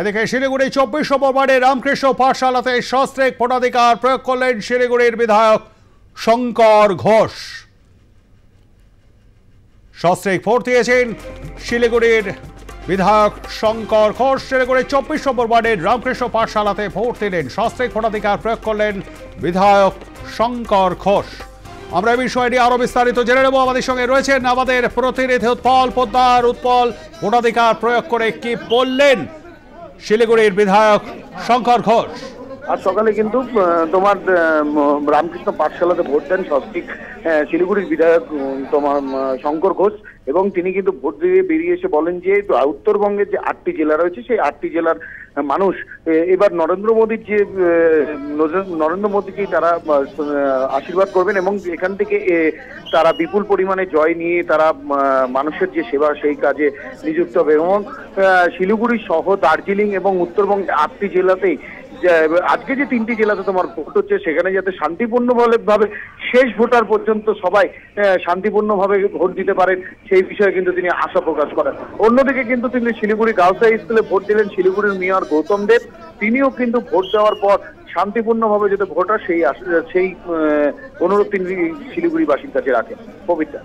এদিকে শিলিগুড়ি 24 নম্বর ওয়ার্ডে রামকৃষ্ণ পাঠশালাতে সস্ত্রীক ভোটাধিকার প্রয়োগ করলেন শিলিগুড়ির বিধায়ক শঙ্কর ঘোষ। সস্ত্রীক ভোট দিয়েছেন শিলিগুড়ির বিধায়ক শঙ্কর ঘোষ। শিলিগুড়ি 24 নম্বর ওয়ার্ডের রামকৃষ্ণ পাঠশালাতে ভোট দিলেন, সস্ত্রীক ভোটাধিকার প্রয়োগ করলেন বিধায়ক শঙ্কর ঘোষ। আমরা এই বিষয়টি আরো বিস্তারিত জেনে নেব। আমাদের সঙ্গে রয়েছেন আমাদের প্রতিনিধি উৎপল পোদ্দার। উৎপল, ভোটাধিকার প্রয়োগ করে কি বললেন শিলিগুড়ির বিধায়ক শঙ্কর ঘোষ? আজ সকালে কিন্তু তোমার রামকৃষ্ণ পাঠশালাতে ভোট দেন সস্ত্রীক শিলিগুড়ির বিধায়ক তোমার শঙ্কর ঘোষ, এবং তিনি কিন্তু ভোট দিয়ে বেরিয়ে এসে বলেন যে উত্তরবঙ্গের যে 8টি জেলা রয়েছে সেই 8টি জেলার মানুষ এবার নরেন্দ্র মোদীকেই তারা আশীর্বাদ করবেন, এবং এখান থেকে তারা বিপুল পরিমাণে জয় নিয়ে তারা মানুষের যে সেবা সেই কাজে নিযুক্ত হবে। এবং শিলিগুড়ি সহ দার্জিলিং এবং উত্তরবঙ্গের 8টি জেলাতেই আজকে যে 3টি জেলাতে তোমার ভোট হচ্ছে সেখানে যাতে শান্তিপূর্ণভাবে শেষ ভোটার পর্যন্ত সবাই শান্তিপূর্ণভাবে ভোট দিতে পারেন সেই বিষয়ে কিন্তু তিনি আশা প্রকাশ করেন। অন্যদিকে কিন্তু তিনি শিলিগুড়ি গার্লস হাই স্কুলে ভোট দিলেন শিলিগুড়ির মেয়র গৌতম দেব। তিনিও কিন্তু ভোট দেওয়ার পর শান্তিপূর্ণভাবে যাতে ভোট হয় সেই অনুরোধ তিনি শিলিগুড়ি বাসীর কাছে রাখেন। পবিত্রা,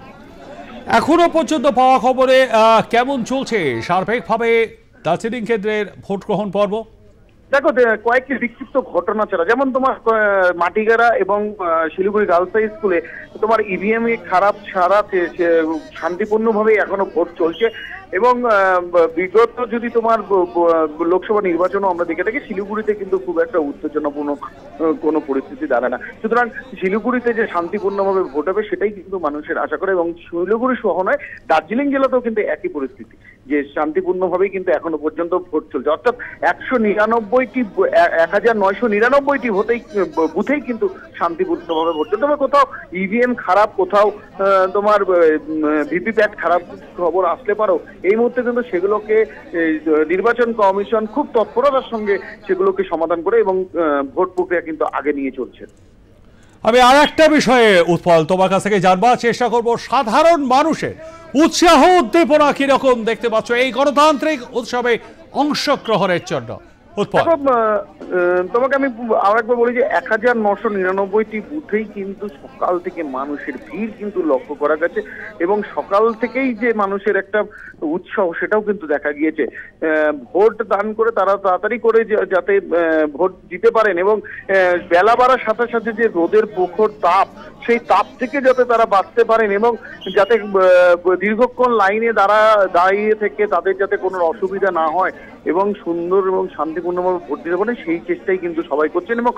এখনো পর্যন্ত পাওয়া খবরে কেমন চলছে সার্বিকভাবে দার্জিলিং কেন্দ্রের ভোট গ্রহণ পর্ব? দেখো, কয়েকটি বিক্ষিপ্ত ঘটনা ছাড়া, যেমন তোমার মাটিগাড়া এবং শিলিগুড়ি গার্লস হাই স্কুলে তোমার ইভিএম খারাপ ছাড়া শান্তিপূর্ণভাবে এখনো ভোট চলছে। এবং বিগত যদি তোমার লোকসভা নির্বাচনও আমরা দেখে থাকি, শিলিগুড়িতে কিন্তু খুব একটা উত্তেজনাপূর্ণ কোনো পরিস্থিতি দাঁড়ায় না। সুতরাং শিলিগুড়িতে যে শান্তিপূর্ণভাবে ভোট হবে সেটাই কিন্তু মানুষের আশা করে, এবং শিলিগুড়ি সহ নয় দার্জিলিং জেলাতেও কিন্তু একই পরিস্থিতি, যে শান্তিপূর্ণভাবেই কিন্তু এখনো পর্যন্ত ভোট চলছে। অর্থাৎ 1999টি বুথেই কিন্তু শান্তিপূর্ণভাবে ভোট চলছে। তবে কোথাও ইভিএম খারাপ, কোথাও তোমার ভিভিপ্যাট খারাপ খবর আসলে পারো, এই মুহূর্তে কিন্তু সেগুলোকে নির্বাচন কমিশন খুব তৎপরতার সঙ্গে সেগুলোকে সমাধান করে এবং ভোট প্রক্রিয়া কিন্তু আগে নিয়ে চলছে। আমি আর একটা বিষয়ে উৎপল তোমার কাছ থেকে জানবার চেষ্টা করব, সাধারণ মানুষের উৎসাহ উদ্দীপনা কিরকম দেখতে পাচ্ছ এই গণতান্ত্রিক উৎসবে অংশগ্রহণের জন্য? তোমাকে আমি আরেকবার বলি যে 1999টি বুথেই কিন্তু সকাল থেকে মানুষের ভিড় কিন্তু লক্ষ্য করা গেছে, এবং সকাল থেকেই যে মানুষের একটা উৎসাহ সেটাও কিন্তু দেখা গিয়েছে। ভোট দান করে তারা তাড়াতাড়ি করে যাতে ভোট দিতে পারেন, এবং বেলা বাড়ার সাথে সাথে যে রোদের প্রখর তাপ, সেই তাপ থেকে যাতে তারা বাঁচতে পারেন, এবং যাতে দীর্ঘক্ষণ লাইনে দাঁড়িয়ে থেকে তাদের যাতে কোনো অসুবিধা না হয় এবং সুন্দর এবং শান্তিপূর্ণভাবে ভোট দিতে পারেন সেই চেষ্টাই কিন্তু সবাই করছেন। এবং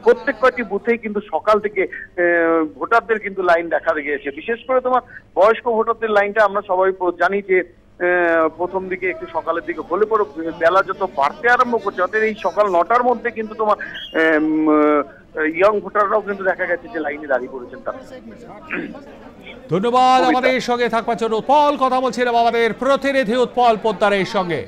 প্রত্যেক কয়েকটি বুথেই কিন্তু সকাল থেকে ভোটারদের কিন্তু লাইন দেখা গিয়েছে। বিশেষ করে তোমার বয়স্ক ভোটারদের লাইনটা আমরা সবাই জানি যে প্রথম দিকে একটু সকালের দিকে হলে পরে বেলা যত বাড়তে আরম্ভ করছে, অর্থাৎ এই সকাল 9টার মধ্যে কিন্তু তোমার ইয়ং ভোটাররাও কিন্তু দেখা গেছে যে লাইনে দাঁড়িয়ে পড়েছেন তারা। ধন্যবাদ আমাদের সঙ্গে থাকবার জন্য উৎপল। কথা বলছিলাম আমাদের প্রতিনিধি উৎপল পোদ্দারের সঙ্গে।